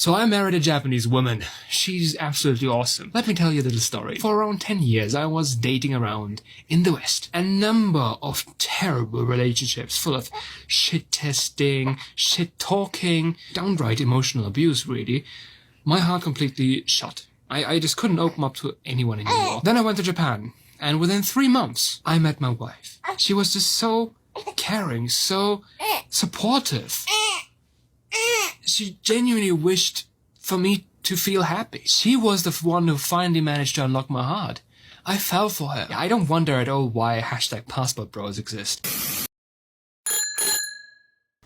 So I married a Japanese woman. She's absolutely awesome. Let me tell you a little story. For around 10 years, I was dating around in the West. A number of terrible relationships full of shit testing, shit talking, downright emotional abuse, really. My heart completely shut. I just couldn't open up to anyone anymore. Then I went to Japan, and within 3 months, I met my wife. She was just so caring, so supportive. She genuinely wished for me to feel happy. She was the one who finally managed to unlock my heart. I fell for her. I don't wonder at all why #PassportBros exist.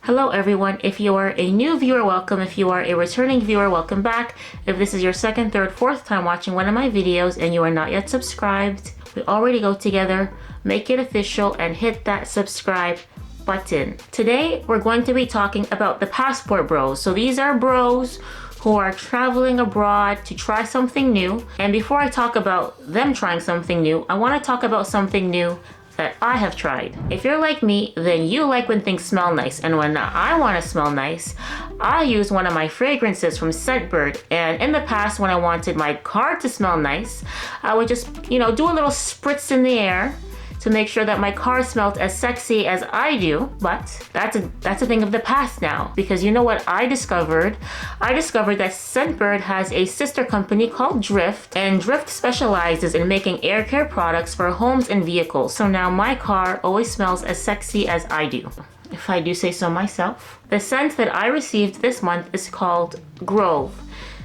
Hello everyone, if you are a new viewer, welcome. If you are a returning viewer, welcome back. If this is your second, third, fourth time watching one of my videos and you are not yet subscribed, we already go together, make it official and hit that subscribe button. Today, we're going to be talking about the passport bros. So these are bros who are traveling abroad to try something new. And before I talk about them trying something new, I want to talk about something new that I have tried. If you're like me, then you like when things smell nice. And when I want to smell nice, I use one of my fragrances from Scentbird. And in the past, when I wanted my car to smell nice, I would just, do a little spritz in the air to make sure that my car smelled as sexy as I do. But that's a thing of the past now, because you know what I discovered? I discovered that Scentbird has a sister company called Drift, and Drift specializes in making air care products for homes and vehicles. So now my car always smells as sexy as I do, if I do say so myself. The scent that I received this month is called Grove.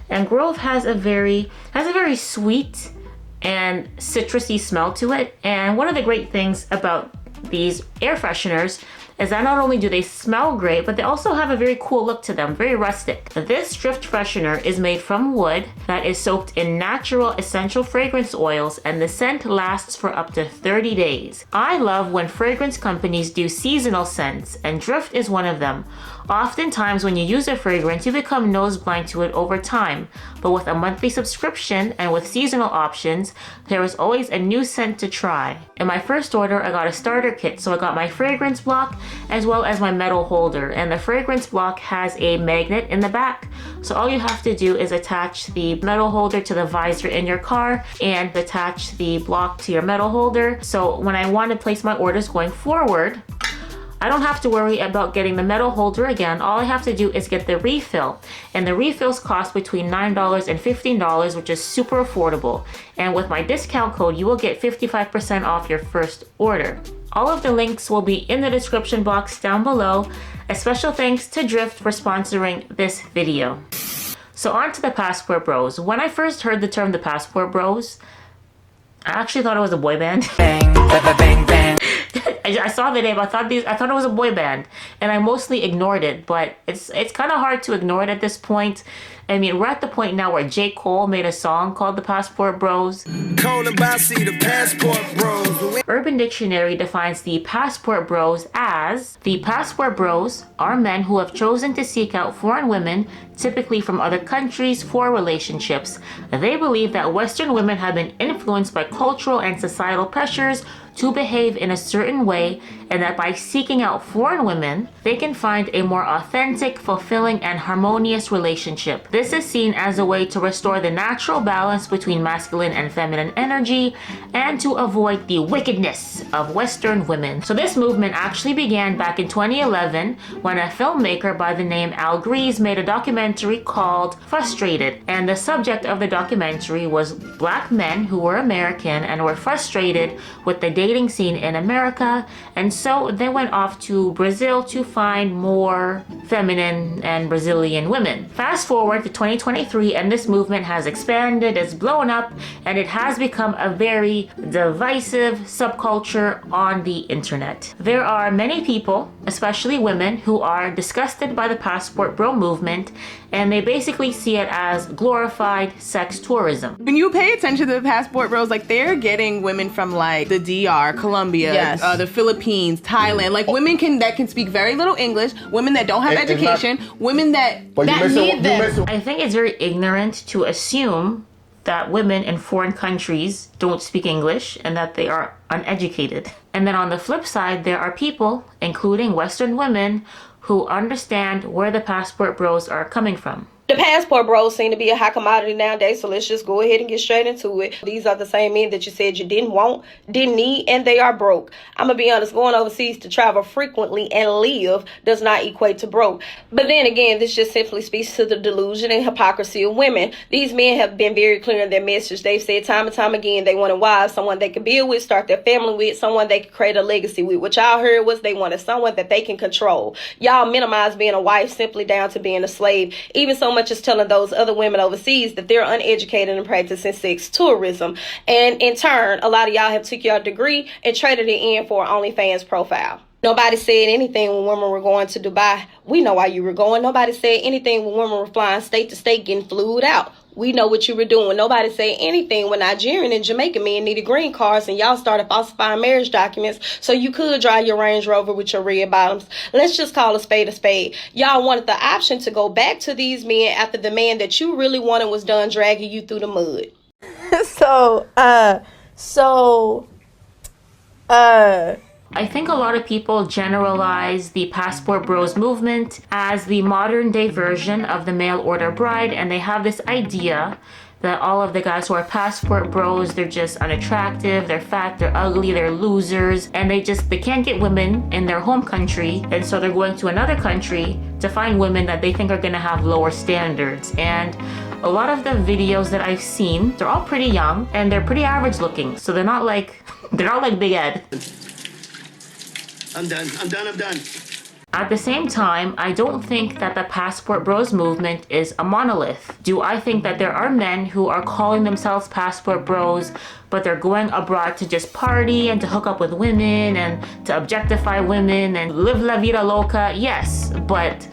And Grove has a very sweet and citrusy smell to it. And one of the great things about these air fresheners is that not only do they smell great, but they also have a very cool look to them, very rustic. This Drift freshener is made from wood that is soaked in natural essential fragrance oils, and the scent lasts for up to 30 days. I love when fragrance companies do seasonal scents, and Drift is one of them. Oftentimes when you use a fragrance, you become nose blind to it over time. But with a monthly subscription and with seasonal options, there is always a new scent to try. In my first order, I got a starter kit. So I got my fragrance block as well as my metal holder. And the fragrance block has a magnet in the back. So all you have to do is attach the metal holder to the visor in your car and attach the block to your metal holder. So when I want to place my orders going forward, I don't have to worry about getting the metal holder again. All I have to do is get the refill. And the refills cost between $9 and $15, which is super affordable. And with my discount code, you will get 55% off your first order. All of the links will be in the description box down below. A special thanks to Drift for sponsoring this video. So on to the Passport Bros. When I first heard the term the Passport Bros, I actually thought it was a boy band. Bang, bang, bang. I saw the name. I thought it was a boy band, and I mostly ignored it. But it's kind of hard to ignore it at this point. I mean, we're at the point now where J. Cole made a song called The Passport Bros. Cole and Bossy, the Passport Bros. Urban Dictionary defines the Passport Bros as: the Passport Bros are men who have chosen to seek out foreign women, typically from other countries, for relationships. They believe that Western women have been influenced by cultural and societal pressures to behave in a certain way, and that by seeking out foreign women, they can find a more authentic, fulfilling, and harmonious relationship. This is seen as a way to restore the natural balance between masculine and feminine energy, and to avoid the wickedness of Western women. So this movement actually began back in 2011 when a filmmaker by the name Al Grease made a documentary called Frustrated. And the subject of the documentary was black men who were American and were frustrated with the dating scene in America, and so they went off to Brazil to find more feminine and Brazilian women. Fast forward to 2023, and this movement has expanded, it's blown up, and it has become a very divisive subculture on the internet. There are many people, especially women, who are disgusted by the Passport Bro movement, and they basically see it as glorified sex tourism. When you pay attention to the Passport Bros, like, they're getting women from like the DR, Colombia, Yes. The Philippines, Thailand, like women that can speak very little English, women that don't have education, women that need them. I think it's very ignorant to assume that women in foreign countries don't speak English and that they are uneducated. And then on the flip side, there are people, including Western women, who understand where the Passport Bros are coming from. The passport bros seem to be a high commodity nowadays, so let's just go ahead and get straight into it. These are the same men that you said you didn't want, didn't need, and they are broke. I'm going to be honest, going overseas to travel frequently and live does not equate to broke. But then again, this just simply speaks to the delusion and hypocrisy of women. These men have been very clear in their message. They've said time and time again they wanted wives, someone they could build with, start their family with, someone they could create a legacy with. What y'all heard was they wanted someone that they can control. Y'all minimize being a wife simply down to being a slave, even so much as telling those other women overseas that they're uneducated and practicing sex tourism. And in turn, a lot of y'all have took your degree and traded it in for an OnlyFans profile. Nobody said anything when women were going to Dubai. We know why you were going. Nobody said anything when women were flying state to state getting flued out. We know what you were doing. Nobody said anything when Nigerian and Jamaican men needed green cards and y'all started falsifying marriage documents so you could drive your Range Rover with your red bottoms. Let's just call a spade a spade. Y'all wanted the option to go back to these men after the man that you really wanted was done dragging you through the mud. I think a lot of people generalize the passport bros movement as the modern day version of the mail order bride, and they have this idea that all of the guys who are passport bros, they're just unattractive, they're fat, they're ugly, they're losers, and they can't get women in their home country, and so they're going to another country to find women that they think are gonna have lower standards. And a lot of the videos that I've seen, they're all pretty young and they're pretty average looking, so they're not like Big Ed. I'm done. At the same time, I don't think that the passport bros movement is a monolith. Do I think that there are men who are calling themselves passport bros, but they're going abroad to just party and to hook up with women and to objectify women and live la vida loca? Yes, but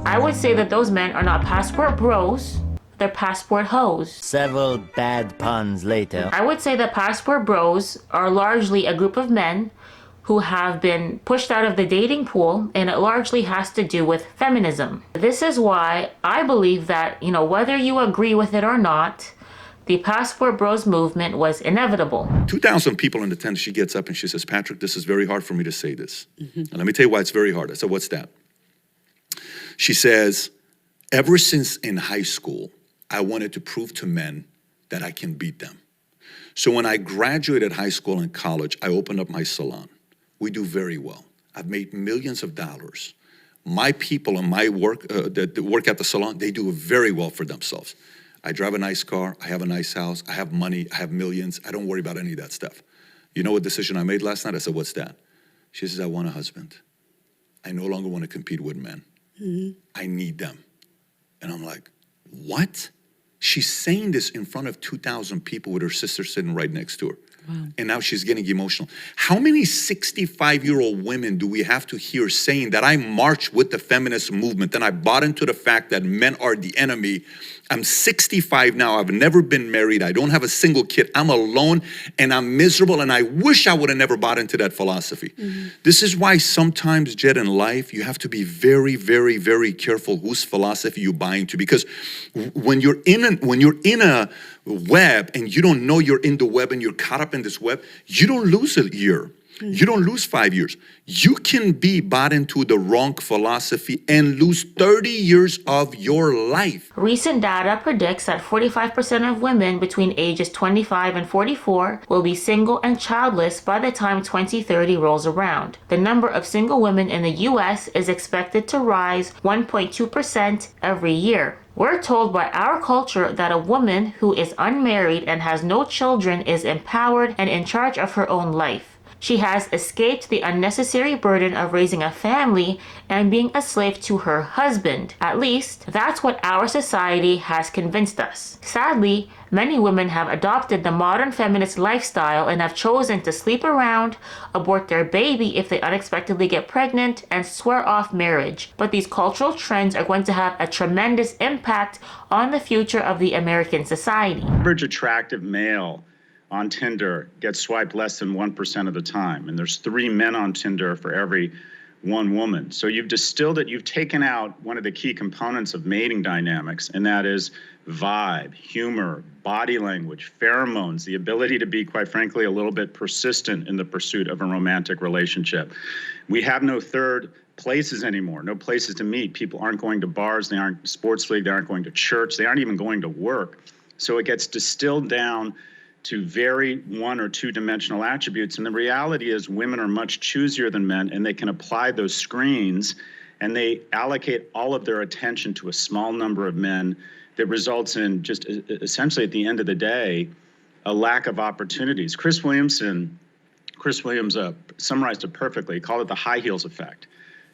I would say that those men are not passport bros, they're passport hoes. Several bad puns later. I would say that passport bros are largely a group of men who have been pushed out of the dating pool, and it largely has to do with feminism. This is why I believe that, whether you agree with it or not, the passport bros movement was inevitable. 2,000 people in the tent, she gets up and she says, Patrick, this is very hard for me to say this. And let me tell you why it's very hard. I said, what's that? She says, ever since in high school, I wanted to prove to men that I can beat them. So when I graduated high school and college, I opened up my salon. We do very well. I've made millions of dollars. My people and my work that work at the salon, they do very well for themselves. I drive a nice car. I have a nice house. I have money. I have millions. I don't worry about any of that stuff. You know what decision I made last night? I said, what's that? She says, I want a husband. I no longer want to compete with men. I need them. And I'm like, what? She's saying this in front of 2,000 people with her sister sitting right next to her. Wow. And now she's getting emotional. How many 65-year-old women do we have to hear saying that I marched with the feminist movement and I bought into the fact that men are the enemy? I'm 65 now. I've never been married. I don't have a single kid. I'm alone and I'm miserable, and I wish I would have never bought into that philosophy. This is why sometimes, Jed, in life, you have to be very, very, very careful whose philosophy you buy into, because when you're in a web and you don't know you're in the web and you're caught up in this web, you don't lose a year. You don't lose 5 years. You can be bought into the wrong philosophy and lose 30 years of your life. Recent data predicts that 45% of women between ages 25 and 44 will be single and childless by the time 2030 rolls around. The number of single women in the US is expected to rise 1.2% every year. We're told by our culture that a woman who is unmarried and has no children is empowered and in charge of her own life. She has escaped the unnecessary burden of raising a family and being a slave to her husband. At least, that's what our society has convinced us. Sadly, many women have adopted the modern feminist lifestyle and have chosen to sleep around, abort their baby if they unexpectedly get pregnant, and swear off marriage. But these cultural trends are going to have a tremendous impact on the future of the American society. Average attractive male on Tinder gets swiped less than 1% of the time. And there's 3 men on Tinder for every 1 woman. So you've distilled it, you've taken out one of the key components of mating dynamics, and that is vibe, humor, body language, pheromones, the ability to be, quite frankly, a little bit persistent in the pursuit of a romantic relationship. We have no third places anymore, no places to meet. People aren't going to bars, they aren't sports league, they aren't going to church, they aren't even going to work. So it gets distilled down to very one or two dimensional attributes. And the reality is women are much choosier than men, and they can apply those screens, and they allocate all of their attention to a small number of men that results in just essentially at the end of the day, a lack of opportunities. Chris Williams summarized it perfectly. He called it the high heels effect.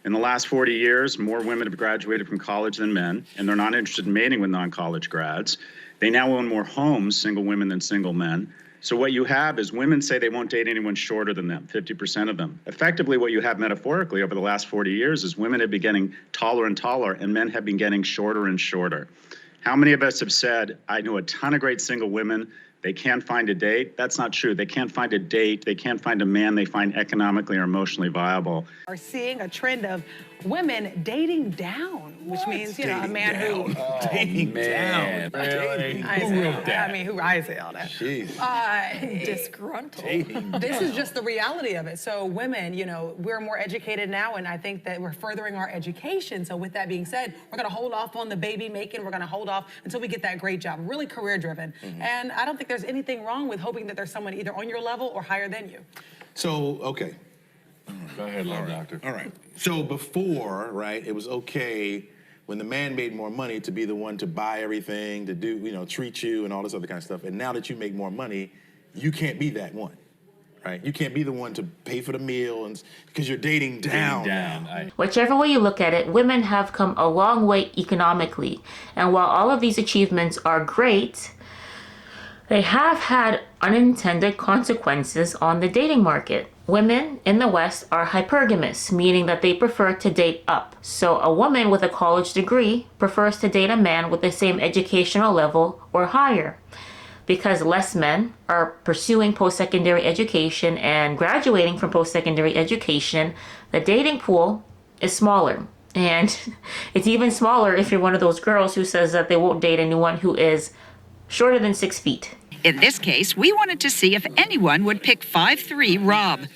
In the last 40 years, more women have graduated from college than men, and they're not interested in mating with non-college grads. They now own more homes, single women, than single men. So what you have is women say they won't date anyone shorter than them, 50% of them. Effectively, what you have metaphorically over the last 40 years is women have been getting taller and taller, and men have been getting shorter and shorter. How many of us have said, I know a ton of great single women, they can't find a date? That's not true. They can't find a date. They can't find a man they find economically or emotionally viable. Are seeing a trend of women dating down, which means, you know, a man who... Dating down. Really? Who wrote that? I mean, I say all that. Jeez. Disgruntled. This is just the reality of it. So women, you know, we're more educated now, and I think that we're furthering our education. So with that being said, we're going to hold off on the baby making. We're going to hold off until we get that great job, really career driven. And I don't think there's anything wrong with hoping that there's someone either on your level or higher than you. So, okay. Go ahead, love doctor. All right. So before, right, it was okay when the man made more money to be the one to buy everything, to do, you know, treat you and all this other kind of stuff. And now that you make more money, you can't be that one, right? You can't be the one to pay for the meal and because you're dating down. Whichever way you look at it, women have come a long way economically. And while all of these achievements are great, they have had unintended consequences on the dating market. Women in the West are hypergamous, meaning that they prefer to date up. So a woman with a college degree prefers to date a man with the same educational level or higher. Because less men are pursuing post-secondary education and graduating from post-secondary education, the dating pool is smaller. And it's even smaller if you're one of those girls who says that they won't date anyone who is shorter than 6 feet. In this case, we wanted to see if anyone would pick 5'3" Rob.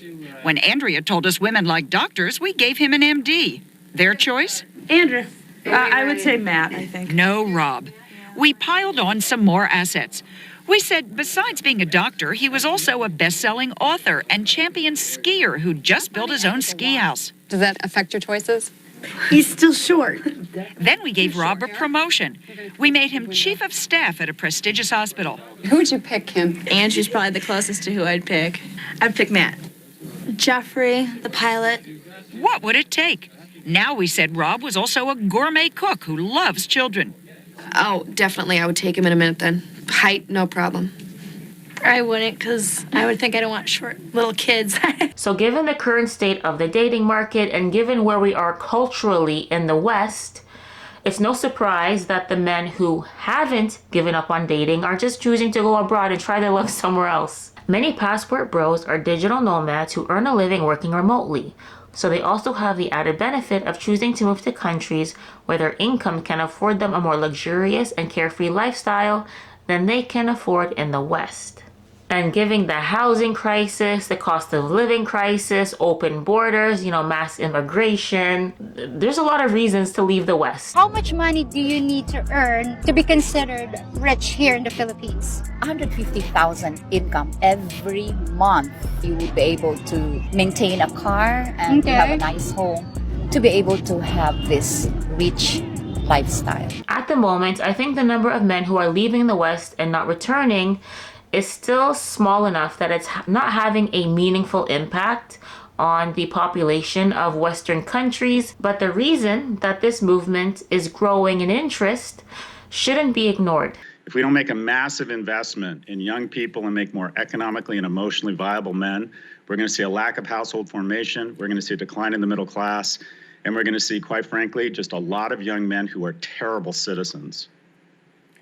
When Andrea told us women like doctors, we gave him an MD. Their choice? Andrew. I would say Matt, I think. No, Rob. We piled on some more assets. We said besides being a doctor, he was also a best-selling author and champion skier who just built his own ski house. Does that affect your choices? He's still short. Then we gave Rob a promotion. We made him chief of staff at a prestigious hospital. Who would you pick, Kim? Andrew's probably the closest to who I'd pick. I'd pick Matt. Jeffrey, the pilot. What would it take? Now we said Rob was also a gourmet cook who loves children. Oh, definitely. I would take him in a minute then. Height, no problem. I wouldn't, because I would think I don't want short little kids. So given the current state of the dating market and given where we are culturally in the West, it's no surprise that the men who haven't given up on dating are just choosing to go abroad and try their luck somewhere else. Many passport bros are digital nomads who earn a living working remotely. So they also have the added benefit of choosing to move to countries where their income can afford them a more luxurious and carefree lifestyle than they can afford in the West. And given the housing crisis, the cost of living crisis, open borders, mass immigration, there's a lot of reasons to leave the West. How much money do you need to earn to be considered rich here in the Philippines? 150,000 income every month. You would be able to maintain a car and to have a nice home, to be able to have this rich lifestyle. At the moment, I think the number of men who are leaving the West and not returning is still small enough that it's not having a meaningful impact on the population of Western countries. But the reason that this movement is growing in interest shouldn't be ignored. If we don't make a massive investment in young people and make more economically and emotionally viable men, we're going to see a lack of household formation, we're going to see a decline in the middle class, and we're going to see, quite frankly, just a lot of young men who are terrible citizens.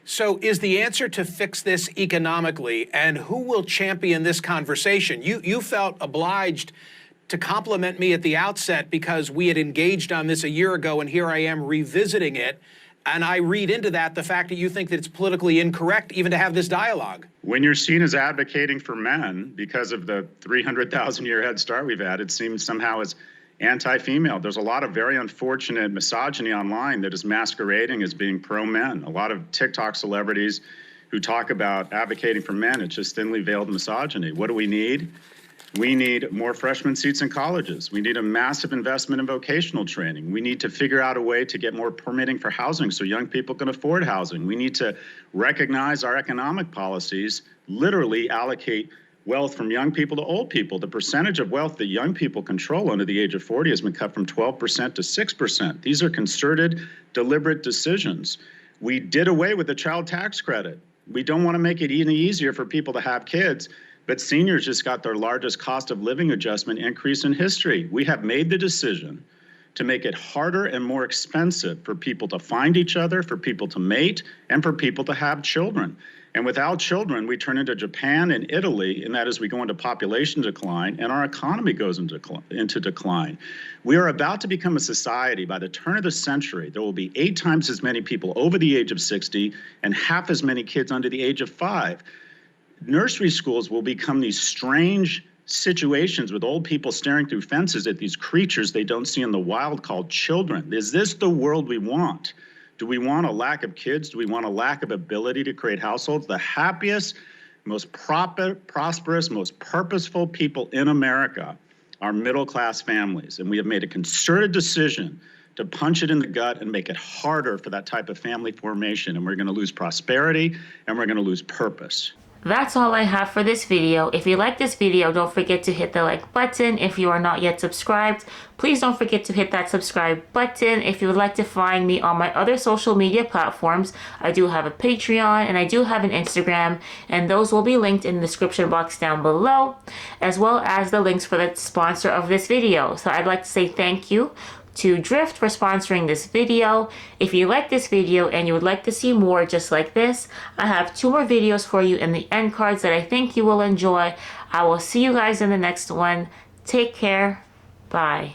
So is the answer to fix this economically, and who will champion this conversation? You felt obliged to compliment me at the outset because we had engaged on this a year ago, and here I am revisiting it. And I read into that the fact that you think that it's politically incorrect even to have this dialogue. When you're seen as advocating for men because of the 300,000-year head start we've had, it seems somehow as anti-female. There's a lot of very unfortunate misogyny online that is masquerading as being pro-men. A lot of TikTok celebrities who talk about advocating for men, it's just thinly veiled misogyny. What do we need? We need more freshman seats in colleges. We need a massive investment in vocational training. We need to figure out a way to get more permitting for housing so young people can afford housing. We need to recognize our economic policies, literally allocate wealth from young people to old people. The percentage of wealth that young people control under the age of 40 has been cut from 12% to 6%. These are concerted, deliberate decisions. We did away with the child tax credit. We don't want to make it any easier for people to have kids, but seniors just got their largest cost of living adjustment increase in history. We have made the decision to make it harder and more expensive for people to find each other, for people to mate, and for people to have children. And without children, we turn into Japan and Italy, and that is we go into population decline and our economy goes into decline. We are about to become a society by the turn of the century. There will be 8 times as many people over the age of 60 and half as many kids under the age of 5. Nursery schools will become these strange situations with old people staring through fences at these creatures they don't see in the wild called children. Is this the world we want? Do we want a lack of kids? Do we want a lack of ability to create households? The happiest, most prosperous, most purposeful people in America are middle-class families. And we have made a concerted decision to punch it in the gut and make it harder for that type of family formation. And we're going to lose prosperity and we're going to lose purpose. That's all I have for this video. If you like this video, don't forget to hit the like button. If you are not yet subscribed, please don't forget to hit that subscribe button. If you would like to find me on my other social media platforms, I do have a Patreon and I do have an Instagram, and those will be linked in the description box down below, as well as the links for the sponsor of this video. So I'd like to say thank you to Drift for sponsoring this video. If you like this video and you would like to see more just like this, I have 2 more videos for you in the end cards that I think you will enjoy. I will see you guys in the next one. Take care. Bye.